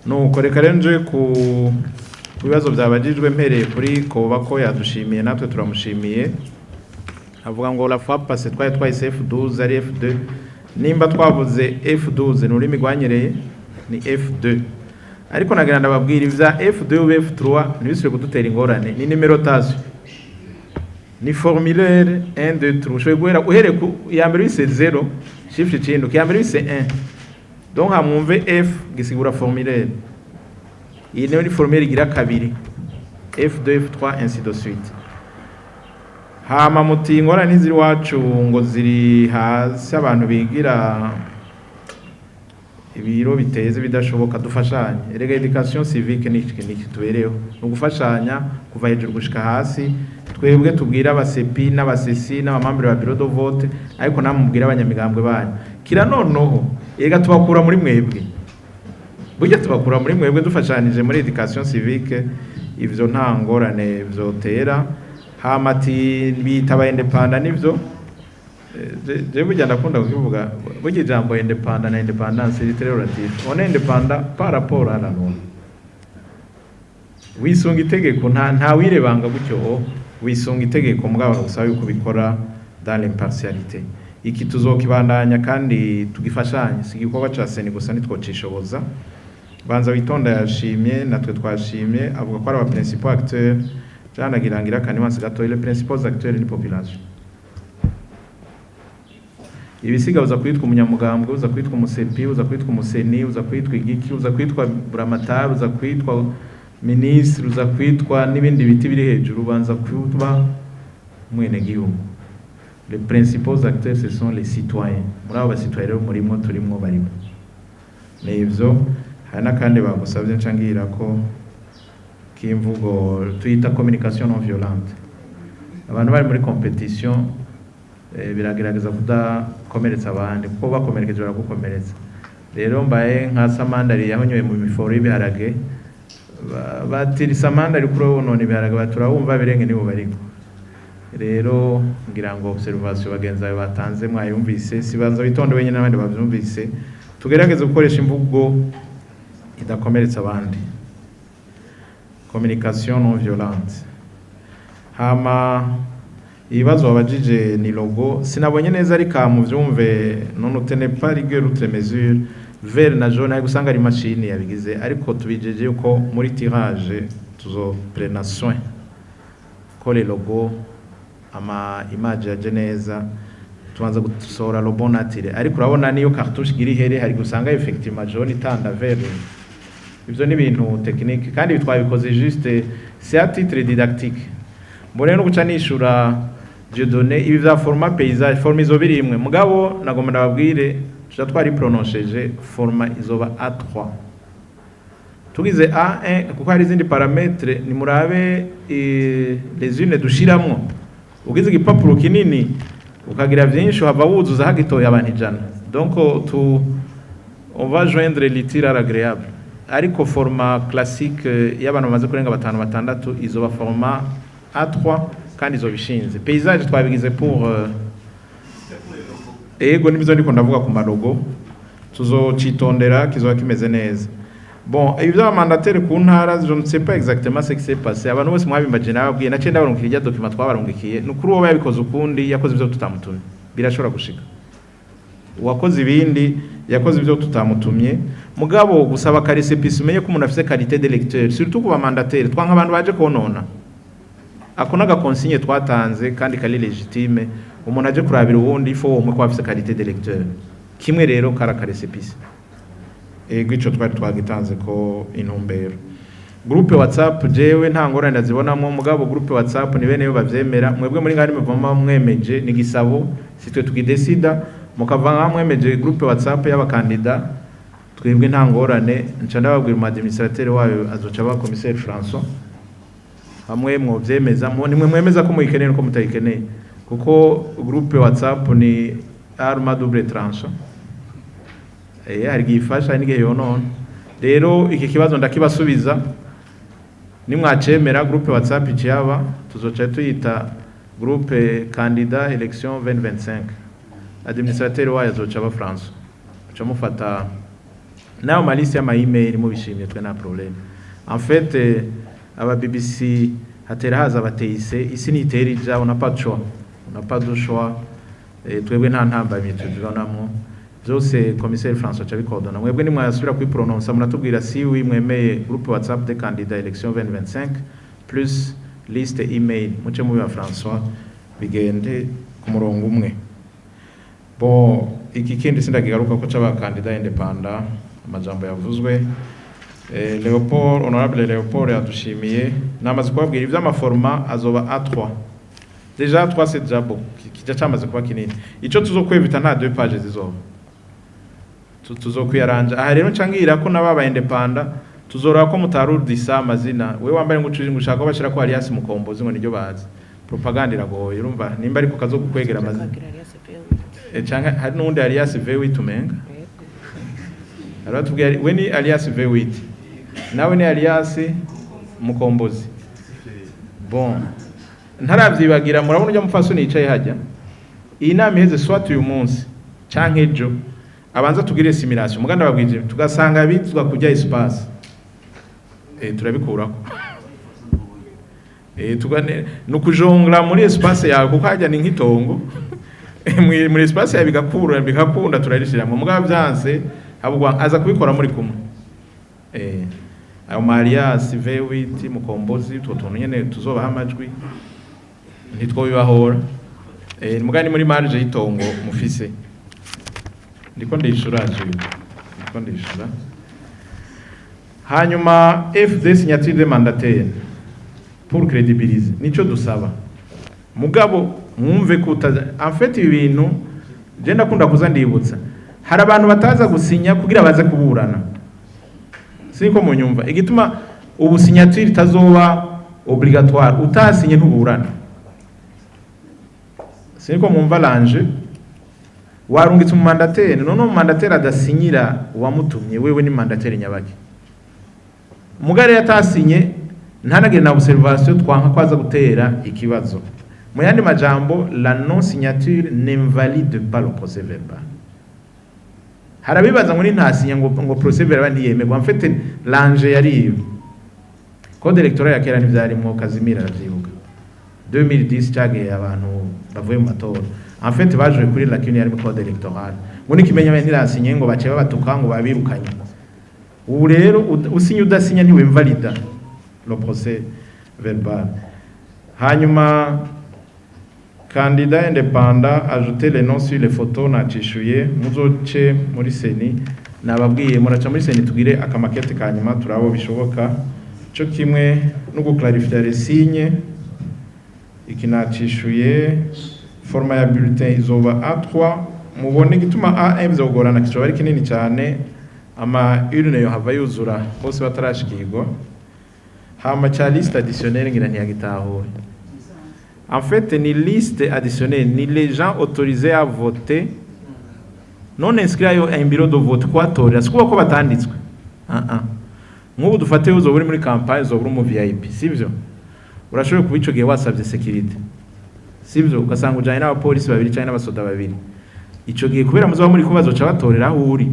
nuko reka rero nje ku bibazo byabajijwe mpereye kuri Koba ko yadushimiye natwe turamushimiye avuga ngo la fois passée twari twahise F12 ari F2 nimba twavuze F12 n'urimi rwanyereye ni F2 ariko nagira ndababwira ivya F2 ou F3 ntibisire kudutera ingorane ni numérotation ni formulaire 1 2 3 ushobora guhera uhere ku ya mbere bise 0 chiffre cy'indu ya mbere bise 1 donc hamwumve F gisigura formulaire iyi ni formulaire igira kabiri F2 F3 ainsi de suite hama mutingora n'iziri wacu ngo ziri hasi abantu bigira ibiro biteze bidashoboka dufashanye erega education civique niki tubereho no gufashanya kuva hejuru gushika hasi twebwe tubwira abasepi n'abasesi n'abamambere ba bureau de vote ariko namubwira abanyamigambwe banyu kira noneho erega tubakura muri mwebwe burya tubakura muri mwebwe dufashanije muri education civique ivyo nta ngorane vyotera hamati bitaba independent nivyo je burya ndakunda kuvuga burya ijambo independent na independence c'est très relatif on est indépendant par rapport à la norme wisunga itegeko nta wirebanga gutyo wisunga itegeko mugabo gusaba yuko bikora dans l'impartialité iki tuzokibandanya kandi tugifashanye sigikorwa ca seni gusa nitwocishoboza banza witonda yashimye natwe twashimye avuga ko ari aba principaux acteurs cyanagirangira kandi wansi gato les principaux acteurs ni population ibisiga uza kwitwa umunyamugambwe uza kwitwa umusepi uza kwitwa umuseni uza kwitwa igiki uza kwitwa buramatari uza kwitwa ministre uza kwitwa n'ibindi biti biri hejuru banza kwitwa mwene gihugu les principaux acteurs ce sont les citoyens muri abo citoyens murimo turimo barimo n'ivyo hana kandi bagusabye ncangira ko kimvugo tuyita communication non violente abantu bari muri competition biragerageza kudakomeretsa abandi kuko bakomerekeje baragukomeretsa rero mbaye nka Samandari yahonyoye mu miforo y'ibiharage batiri Samandari kuri none ibiharage baturabumva birenge nibo bariko rero ngira ngo observation bagenza batanze mwayumvise sibanza bitonde wenyine n'abandi bavyumvise tugerageze gukoresha imvugo idakomeretsa abandi communication non violente hama ibibazo babajije ni logo sinabonye neza ari ka mu vyumve non utene pas rigueur outre mesure vert na jaune ari gusanga ari machine yabigize ariko tubijeje uko muri tirage tuzo prena soin ko le logo ama image ya geneza tubanza gusohora lo bon attire ariko urabona niyo cartouche giri here hari gusanga effectivement jaune itanda vert ivyo ni ibintu technique kandi bitwabikoze juste c'est à titre didactique mbone no guca nishura je donné ibi vya format paysage forme izo birimwe mugabo nagomba ndababwire tuja twari prononceje forma izoba A3 tugize A1 kuko hari izindi parametre ni murabe les unes dushiramwo ugize igipapuro kinini ukagira byinshi hava wuzuza hagitoya abantu ijana donc on va joindre l'utile à l'agréable ariko forma classique y'abantu bamaze kurenga batanu batandatu izoba forma A3 kandi izo bishinze paysage twabigize pour ego nibizo ndiko ndavuga ku marogo tuzocitondera kizoba kimeze neza bon ibyo mandataire ku ntara je ne sais pas exactement ce qui s'est passé abantu bose mwabimbaje nababwiye nace ndabarungikiye rya document twabarungikiye nukuri uwo yabikoze ukundi yakoze ibyo tutamutumye birashobora gushika uwakoze ibindi yakoze ibyo tutamutumye mugabo gusaba karisepisi umenye ko umuntu afite qualité de lecteur surtout kuba mandataire twanka abantu baje konona akona ga consigne twatanze kandi kali legitime umuntu aje kurabira ubundi ifo umwe ko afite qualité de lecteur kimwe rero kara karisepisi ego ico twari twagitanze ko intumbero groupe WhatsApp jewe nta ngorane ndazibonamo mugabo groupe WhatsApp ni bene yo bavyemera mwebwe muri ngari muvoma mwemeje ni gisabo sitwe tukidesida mukavanga mwemeje groupe WhatsApp y'abakandida twebwe nta ngorane nca ndababwira mu administrateur wayo azoca ba commissaire François hamwe mwovyemeza nimwe mwemeza ko muyikeneye ko mutayikeneye kuko groupe WhatsApp ni arma double tranche hari gifasha nige yonone rero iki kibazo ndakibasubiza nimwacemera groupe WhatsApp iciyaba tuzoca tuyita groupe candidat election 2025 administrateur wayo azoca ba France aca mufata nayo malisi y'ama email mubishimye twe nta problème en fait aba BBC hatera haza abateyise isi nitera ija on n'a pas de choix twebwe nta ntambamye tujibonamwo byose commissaire François Chabikordona mwebwe ni mwasubira kwiprononcer munatubwira si wi mwemeye groupe WhatsApp des candidats élection 2025 plus liste email muce mu ya François bigende ku murongo umwe bon iki kindi sindagigaruka ko c'aba candidats independant amajambo yavuzwe Leopold honorable Leopold yadushimiye namaze kubabwira ivy'amaforma azoba A3 déjà A3 c'est déjà bon kijya cyamaze kuba kinini ico tuzokwevita nta 2 pages zizoba tuzokwiyaranja aha rero ncangira ko nababa independant tuzora ko mutarudisa amazina we wambaye ngushaka ko bashira ko Alias Mukombozi ngo niryo bazi propaganda iragoye urumva nimba ariko kazogukwegera amazina cyangwa hari nundi Alias V8 umenga aratubwiye we ni Alias V8 nawe ni Alias Mukombozi bon ntaravyibagira murabona ujya mufasoni yicaye hajya iyi nama iheze swat uyu munsi canke ejo abanza tugire simulation muganda babwije tugasanga bitwa kujya espace turabikurako tugane nukujongla muri espace yawe kuko hajya ni nkitongo muri espace ya bigakunda turarishira mu mugabo byanse habugwa aza kubikora muri kumwe ayo Alias V8 Mukombozi tuntu nyene tuzoba hamajwi ntitwo bibahora mugani muri marge yitongo mufise ndiko ndishura hanyuma FD signature de mandataire pour crédibiliser nico dusaba mugabo mwumve kutaza en fait ibintu je ndakunda kuza ndibutsa hari abantu bataza gusinya kugira baze kuburana siko munyumva igituma ubu signature itazoba obligatoire utasinye ntuburana siko mwumva lanje warungitse mu mandataire none mu mandataire adasinyira wamutumye wewe ni mandataire nyabaki mugare yatasinye ntanagire na observation twanka kwaza gutera ikibazo mu yandi majambo la non signature n'invalide pas le procès verbal harabibaza ngo ni ntasinya ngo procès verbal ntiyemegwa en fait lanje yari code électoral ya kera n'ivyari mu Kazimira ravyibuka 2010 cyage abantu bavuye mu matora en fait baje kuri la kine yari mu code électoral ngo nikimenya ntirasinye ngo bace babatuka ngo babirukanye ubu rero usinya udasinya ntiwe invalida le procès verbal hanyuma candidat indépendant ajouter les noms sur les photos nacishuye muzoce muri seni nababwiye muraca muri seni tugire akamakete kanyuma turabo bishoboka cyo kimwe no guclarifier les signes ikinacishuye forma ya bulletin izoba A3 mubone gituma A1 bizogorana kico bari kinini cyane ama urne yo hava yuzura bose batarashikirwa hama cha liste additionnelle ngira ntiyagitaho en fait ni liste additionnelle ni les gens autorisés à voter non inscrits à un bureau de vote kwatorera sikuba ko batanditswe nk'ubu dufate uzo buri muri campagne zo buri mu VIP sivyo urashoboye kubico gihe wasabye security sivyo ugasanga ujanye n'abapolisi babiri cyane n'abasoda babiri ico gihe kubera muzo muri kubazo ca batorera aho uri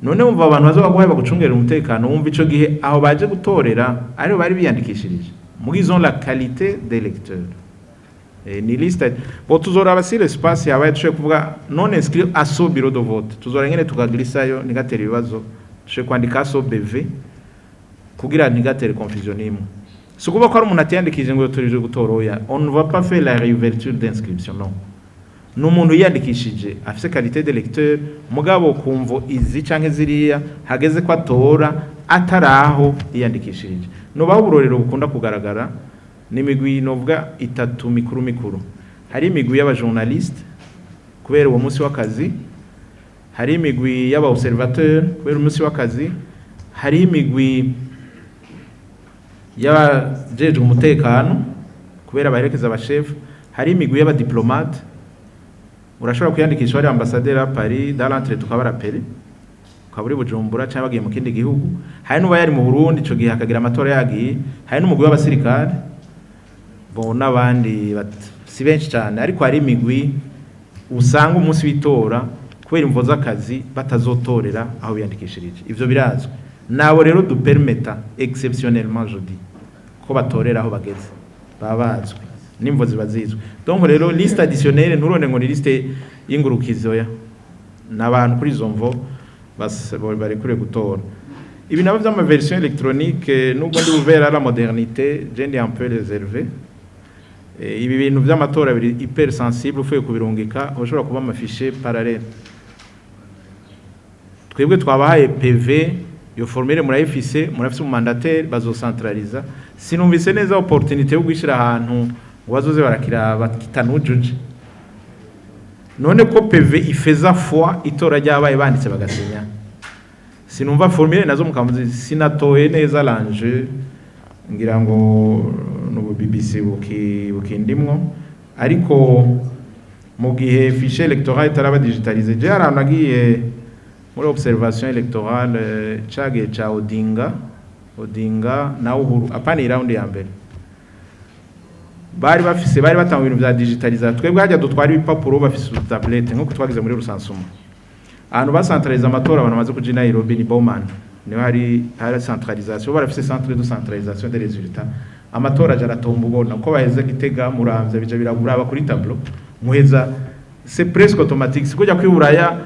none wumva abantu bazobaguhaye bagucungera umutekano wumva ico gihe aho baje gutorera ari bari biyandikishirije muri zone la qualité d'électeur ni liste bo tuzora abasire espace yabaye tushe kuvuga non inscrit à so bureau de vote tuzora ngene tukagirisayo nigatera ibibazo tushe kwandika so BV kugira nigatera confusion imwe sukuba ko ari umuntu atiyandikije ngo yotorije gutoroya on ne va pas faire la réouverture d'inscription non n'umuntu yandikishije afise qualité d'électeur mugabo kumvo izi canke ziriya hageze ko atora ataraho yandikishije no baho burorero bukunda kugaragara n'imigwi novuga itatu mikuru hari imigwi y'abajournaliste kubera uwo munsi w'akazi hari imigwi y'abaobservateur kubera umunsi w'akazi hari imigwi y'abajeje umutekano kubera abaherekeza abachef hari imigwi y'abadiplomate urashobora kuyandikisha ari ambassadeur à Paris dans l'entrée tukabara pere ukaburi Bujumbura cyangwa bagiye mu kindi gihugu hari n'uba yari mu Burundi ico gihe akagira amatora yagiye hari n'umugwi w'abasirikare bon n'abandi si benshi cyane ariko hari imigwi usanga umunsi w'itora kubera imvo z'akazi batazotorera aho biyandikishirije. Ivyo birazwe nabo rero du permeta exceptionnellement jeudi ko batorera aho bageze babazwe nimvo zibazizwe. Donc rero liste additionnelle nturone ngo ni liste y'ingurukizo ya n'abantu kuri izo mvo bari kure gutora. Ibi nabo vy'ama version électronique nubwo ndi ouvert à la modernité, je ndi un peu réservé. Ibi bintu vy'amatora biri hyper sensible ufuye kubirungika ushobora kuba amafishe parallèle. Twebwe twabahaye PV yo formule murayifise murafise umandataire bazocentraliza. Sinumvise neza opportunité yo gwishira ahantu wazoze barakira bakitanujuje. None ko PV ifeza foi itora ryabaye banditse bagasenya. Sinumva formule nazo mukamuzi sinatoye neza l'enjeu ngira ngo no BBC bukindimwo ariko mu gihe fichier électoral itaraba digitalisé je aranagiye muri observation électorale chage cha Odinga na Uhuru apani round ya mbere bari batanga ibintu bya digitaliza twebwe hajya dutwara ibipapuro bafise tablette nko twagize muri rusansuma ahantu bacentraliza amatora abantu bamaze kuja Nairobi ni Bowman niho hari centralisation barafise centre de centralisation des résultats amatora jaratomba ubona ko baheze Gitega Muramvya bija biraguraba kuri tableau muheza c'est presque automatique sikujya kwiburaya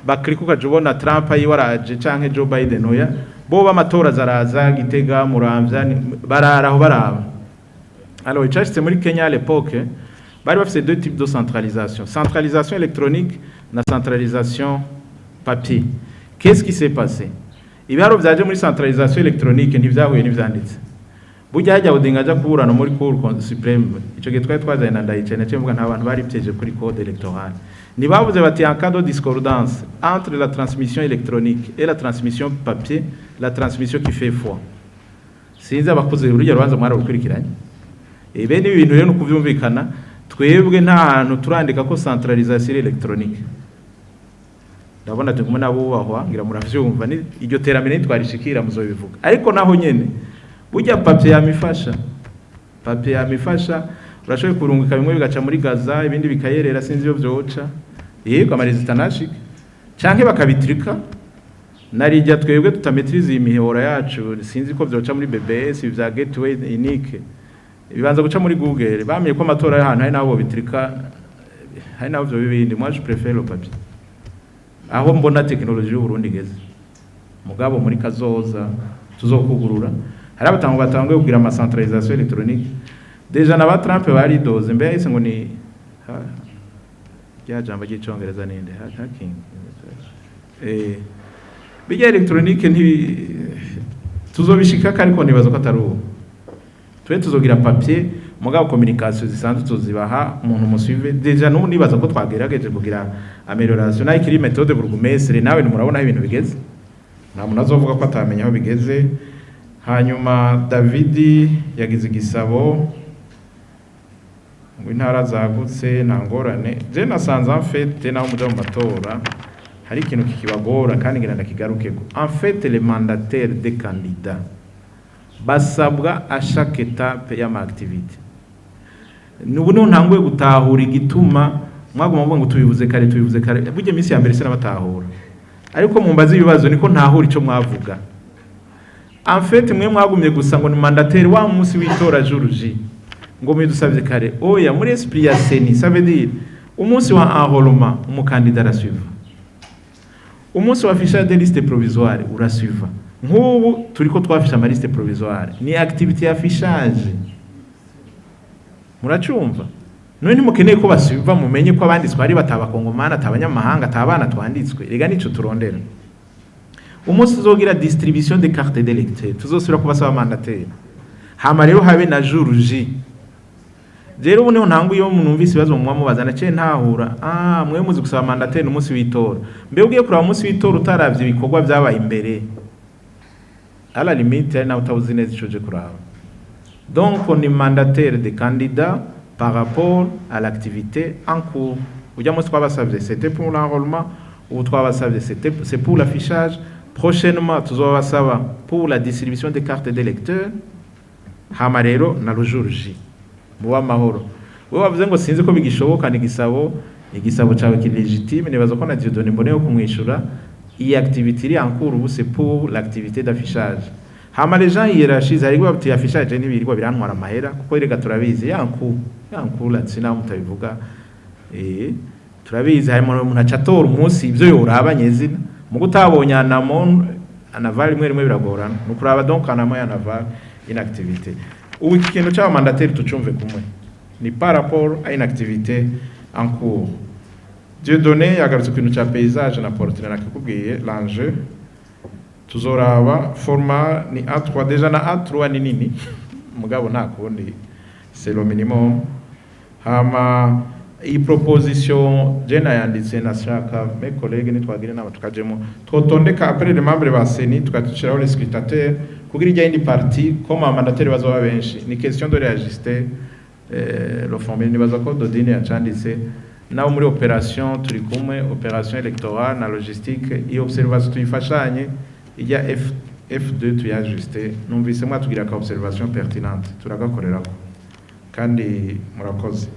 baklikuka jubona Trump ayiwaraje canke Joe Biden oya bo bamatora zaraza Gitega Muramvya bararaho baraba. Alors icashitse muri Kenya à l'époque bari bafise deux types de centralisation électronique na centralisation papier. Qu'est-ce qui s'est passé? Ibiharo vyaje muri centralisation électronique ntivyahuye n'ivyanditse. Burya hajya Odinga aja kuburana muri Cour suprême ico gihe twazanye na Ndayicene cemvuga nta bantu bari pyeje kuri code électorale. Ni bavuze bati en cas de discordance entre la transmission électronique et la transmission papier, la transmission qui fait foi. Sinzi abakoze urujya rubanza mwara rukurikiranye. Ebe ni ibintu rero no kuvyumvikana twebwe nta hantu turandika ko centralisation électronique. Ndabona tugumwe nabubahwa ngira muravyumva ni iryo terambere nitwarishikira muzobivuga. Ariko naho nyene burya papier yamifasha urashoboye kurungika bimwe bigaca muri Gaza ibindi bikayerera sinzi yo vyoca yego amarizita nashika canke bakabitrika narijya twebwe tutametrize imihora yacu sinzi ko vyoca muri BBS vya gateway unique bibanza guca muri Google bamenye ko amatora y'ahantu hari nabo bitrika hari nabo vyo bibindi moi je préfère le papier aho mbona technologie y'u Burundi igeze mugabo muri kazoza tuzokugurura hari abatanguye kugira ama centralisation électronique deja na ba Trump bari doze mbe yise ngo ni ya jambo gicongereza ninde hacking bijya électronique nti tuzobishika ariko nibazo ko ataruho twe tuzogira papier mugabo communication zisanzwe tuzibaha umuntu musuive deja no nibaza ko twagerageje kugira amélioration na ikiri méthode burugumestre nawe murabona ibintu bigeze nta muntu azovuga ko atamenya aho bigeze. Hanyuma Davidi yagize igisabo ngo intara zagutse ntangorane je nasanze en fait naho muja mu matora hari ikintu kikibagora kandi ngira ndakigarukeko. En fait les mandataires des candidats basabwa à chaque étape ya ma activité nubu no ntanguye gutahura igituma mwaguma mvuga ngo tubivuze kare burya minsi ya mbere se nabatahura ariko mumbaza ibibazo niko ntahura ico mwavuga. En fait mwe mwagumye gusa ngo ni mandataire wa munsi w'itora juruji ngo mwidusavye kare oya muri esprit ya seni ça veut dire umunsi wa enrôlement umukandida arasuiva umunsi wa ficha de liste provisoire urasuiva nk'ubu turiko twafisha ama liste provisoire ni activité ya fichage muracumva none ntimukeneye ko basuiva mumenye ko abanditswe ari batabakongomana atabanyamahanga atabana twanditswe rega nico turondera. Umunsi tuzogira distribution de cartes d'électeurs tuzosubira kubasaba mandataire hama rero habe na jour J rero ubu niho ntangu iyo munumvise ibibazo mubaza naciye ntahura mwe muzi gusaba mandataire umunsi w'itora mbe ugiye kuraba umunsi w'itora utaravye ibikorwa byabaye imbere à la limite ari nawe utabuzi neza ico je kuraba. Donc on est mandataire des candidats par rapport à l'activité en cours. Ujya munsi twabasavye c'était pour l'enrôlement ou twabasavye c'est pour l'affichage. Prochainement tuzobasaba pour la distribution des cartes d'électeurs hama rero na jour J muba mahoro we wavuze ngo sinzi ko bigishoboka ni gisabo igisabo cawe ki légitime nibaza ko na Dieudonné mbone yo kumwishura iyi activité iri en cours ubu c'est pour l'activité d'affichage hama les gens hiérarchise ariko bati affichage nibiriko birantwara amahera kuko rega turabizi yanku la tsina mutabivuga turabizi harimo umuntu acatora umunsi ivyo yoraba nyezina mu gutabonye anaval rimwe biragorana nukuraba donc anamo anaval une activité ou ikintu cya mandataire tucumve kumwe ni par rapport à une activité en cours Dieudonné yagarutse ku kintu cya paysage na portrait nakikubwiye l'enjeu tuzoraba format ni A3 déjà na A3 ni nini mugabo nta kundi c'est le minimum hama iyi proposition jena yanditse nashaka mes collègues nitwagire nama tukajemo twotondeka après les membres ba CENI tukatushiraho les scrutateurs kugira ijya indi partie comme mandataire bazoba benshi ni question de réajuster le formulaire nibaza ko Dodine yacanditse naho muri opération turi kumwe opération électorale na logistique et observation tuyifashanye ijya F2 tuyajuster numvise mwa tugira ka observation pertinente turagakorerako kandi murakoze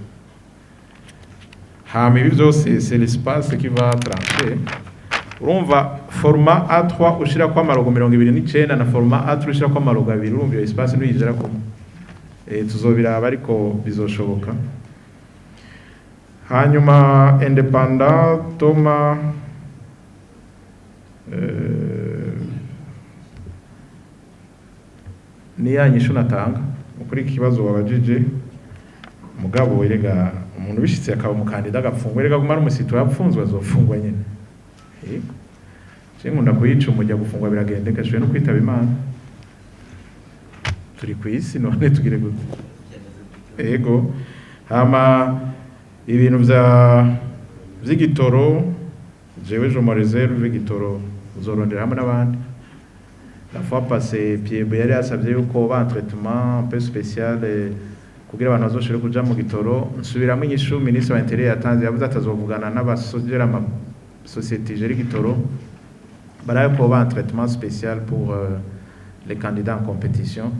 hama ibi byose c'est l'espace qui va trancher urumva format A3 ushira kwa marogo 29 na format A3 ushira kwa marogo 2 urumva iyo espace n'uyizera ko tuzobiraba ariko bizoshoboka hanyuma independant Thomas ni yanyishu natanga ukuri kibazo wabajije mugabo werega umuntu bishitse akaba umukandida agafungwa rega gumara umusito yapfunzwe azofungwa nyene nkunda kuyica umujya gufungwa biragendeka shwe no kwitaba Imana turi kwisi none tugire gute ego hama ibintu vy'igitoro jewe je me réserve igitoro uzorondera hamwe n'abandi la fois passée Pierre yari asabye yuko ba traitement un peu spécial kugira abantu bazoshire kuja mu gitoro nsubiramo inyishu ministre wa intérieur yatanze yavuze atazovugana n'abasogera ama société gérée gitoro baraye ko ba un traitement spécial pour les candidats en compétition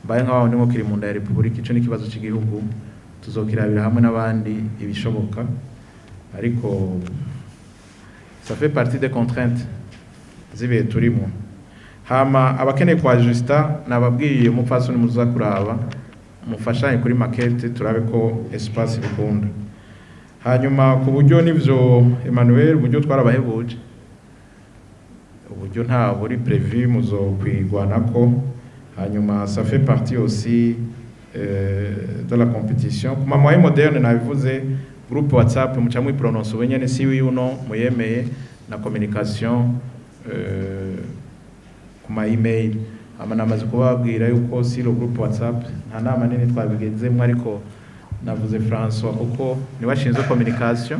baye nkaho ndimo kiri mu nda ya Republique ico ni kibazo cy'igihugu tuzokirabira hamwe n'abandi ibishoboka ariko ça fait partie des contraintes zibe turimo hama abakeneye kwa justa nababwiye umupfasoni muza kuraba mufashanye kuri maquette turabe ko espace bikunda hanyuma ku buryo nivyo Emmanuel buryo twarabahebuje uburyo nta buri prévu muzo kwigwanako hanyuma ça fait partie aussi de la compétition kuma moyen moderne nabivuze groupe WhatsApp muca mu prononce wenyene si uno muyemeye na communication kuma email amana amaze kubabwira yuko si le groupe WhatsApp nta nama nini twabigenzemo ariko navuze François kuko ni washinzwe communication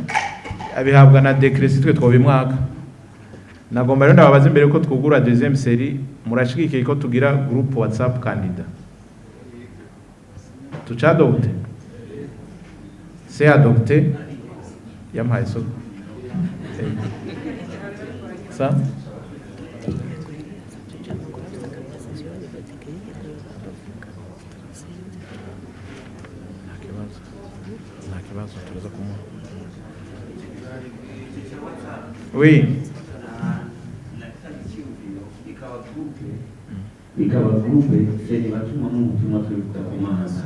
abihabwa na décret sitwe twobimwaka nagomba rero ndababaza imbere ko twugura deuxième série murashikike ko tugira groupe WhatsApp candidat tuchadopte c'est adopté yampaye so ça oui bikaba groupe seni batuma mu butumwa twita komanda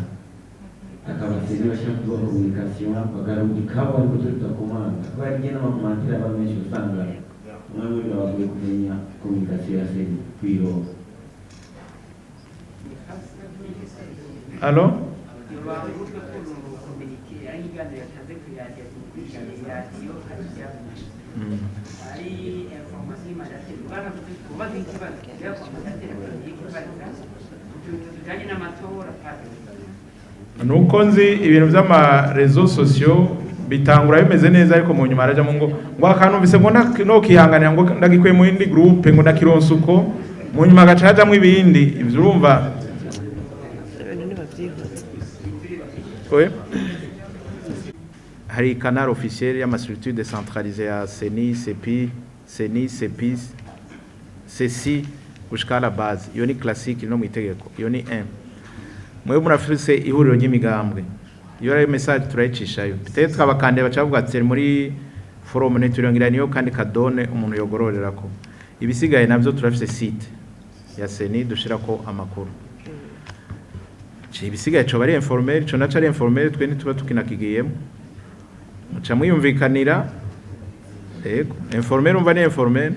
akaba seni bashaka kuba communication bagarukaba ariko twita komanda bari gena amakomantere abamenshi usanga umwe muri bavuye kumenya communication ya seni kwiro alors nuko nzi ibintu by'ama réseaux sociaux bitangura bimeze neza ariko mu nyuma araje mu ngo akanumvise ngo no kihanganira ngo ndagikwe mu indi groupe ngo ndakironsa uko mu nyuma agacajamwe ibindi ivyo urumva oui hari canal officiel ya structure décentralisée ya CENI CEPI CENI CEPI ceci gushika la base yoni classique no mu itegeko yoni 1 mwe murafise ihuriro ry'imigambwe iyo ari message turayicishayo peut-être abakande bacavuga ati muri forum neturongira niyo kandi kadone umuntu yogororerako ibisigaye navyo turafise site ya seni dushirako amakuru ibisigaye cyo bari informel cyo naca ari informel twe nituba tukinakigiyemo muca mwiyumvikanira informel umva ni informel